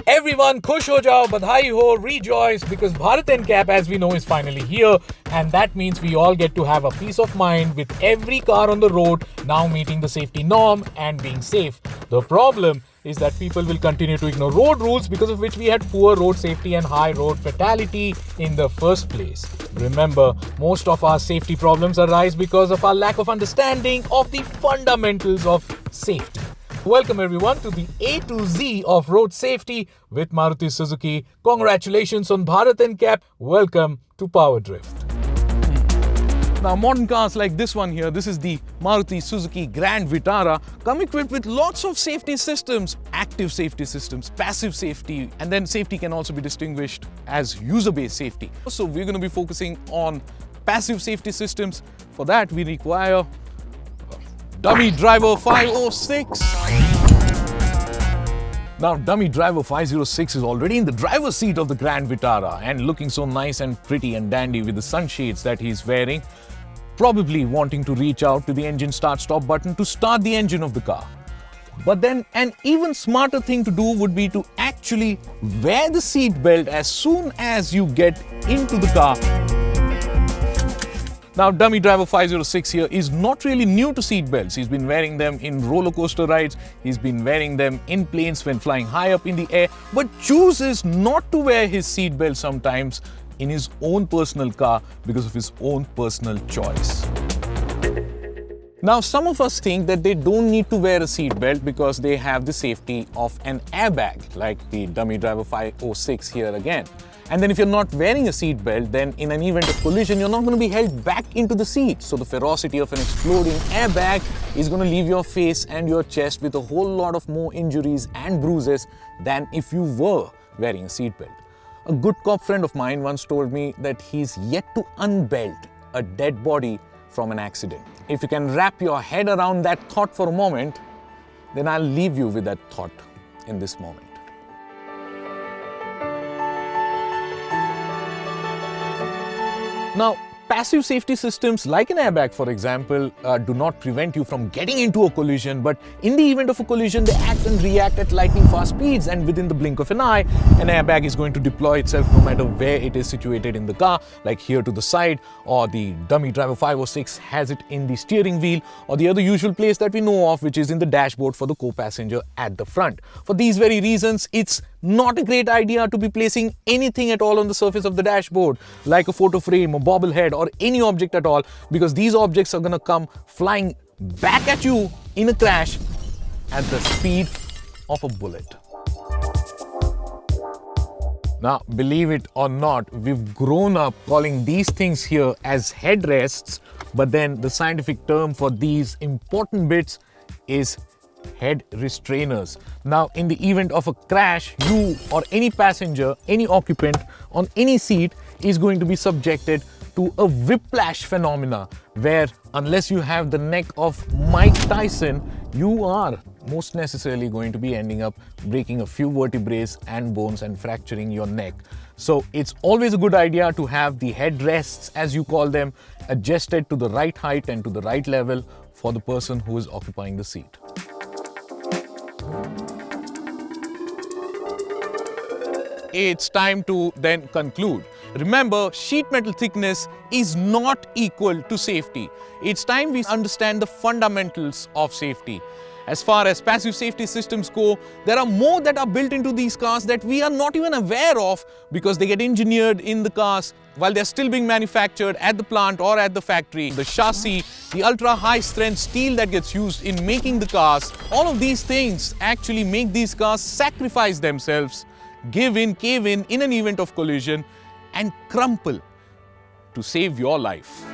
Everyone, khush ho jao, badhai ho, rejoice because Bharat NCAP, as we know, is finally here, and that means we all get to have a peace of mind with every car on the road now meeting the safety norm and being safe. The problem is that people will continue to ignore road rules, because of which we had poor road safety and high road fatality in the first place. Remember, most of our safety problems arise because of our lack of understanding of the fundamentals of safety. Welcome everyone to the A to Z of road safety with Maruti Suzuki. Congratulations on Bharat NCAP. Welcome to PowerDrift. Now, modern cars like this one here, this is the Maruti Suzuki Grand Vitara, come equipped with lots of safety systems, active safety systems, passive safety, and then safety can also be distinguished as user-based safety. So we're going to be focusing on passive safety systems. For that, we require Dummy Driver 506. Now, Dummy Driver 506 is already in the driver's seat of the Grand Vitara and looking so nice and pretty and dandy with the sunshades that he's wearing, probably wanting to reach out to the engine start-stop button to start the engine of the car. But then an even smarter thing to do would be to actually wear the seat belt as soon as you get into the car. Now, Dummy Driver 506 here is not really new to seat belts. He's been wearing them in roller coaster rides, he's been wearing them in planes when flying high up in the air, but chooses not to wear his seat belt sometimes in his own personal car because of his own personal choice. Now, some of us think that they don't need to wear a seat belt because they have the safety of an airbag, like the Dummy Driver 506 here again. And then if you're not wearing a seat belt, then in an event of collision, you're not going to be held back into the seat. So the ferocity of an exploding airbag is going to leave your face and your chest with a whole lot of more injuries and bruises than if you were wearing a seat belt. A good cop friend of mine once told me that he's yet to unbelt a dead body from an accident. If you can wrap your head around that thought for a moment, then I'll leave you with that thought in this moment. Now, passive safety systems like an airbag, for example, do not prevent you from getting into a collision, but in the event of a collision, they act and react at lightning fast speeds, and within the blink of an eye, an airbag is going to deploy itself no matter where it is situated in the car, like here to the side, or the Dummy Driver 506 has it in the steering wheel, or the other usual place that we know of, which is in the dashboard for the co-passenger at the front. For these very reasons, it's not a great idea to be placing anything at all on the surface of the dashboard, like a photo frame, a bobblehead, or any object at all, because these objects are going to come flying back at you in a crash at the speed of a bullet. Now, believe it or not, we've grown up calling these things here as headrests, but then the scientific term for these important bits is head restrainers. Now, in the event of a crash, you or any passenger, any occupant on any seat is going to be subjected to a whiplash phenomena where, unless you have the neck of Mike Tyson, you are most necessarily going to be ending up breaking a few vertebrae and bones and fracturing your neck. So it's always a good idea to have the headrests, as you call them, adjusted to the right height and to the right level for the person who is occupying the seat. It's time to then conclude. Remember, sheet metal thickness is not equal to safety. It's time we understand the fundamentals of safety. As far as passive safety systems go, there are more that are built into these cars that we are not even aware of because they get engineered in the cars while they're still being manufactured at the plant or at the factory. The chassis, the ultra high strength steel that gets used in making the cars, all of these things actually make these cars sacrifice themselves, give in, cave in an event of collision, and crumple to save your life.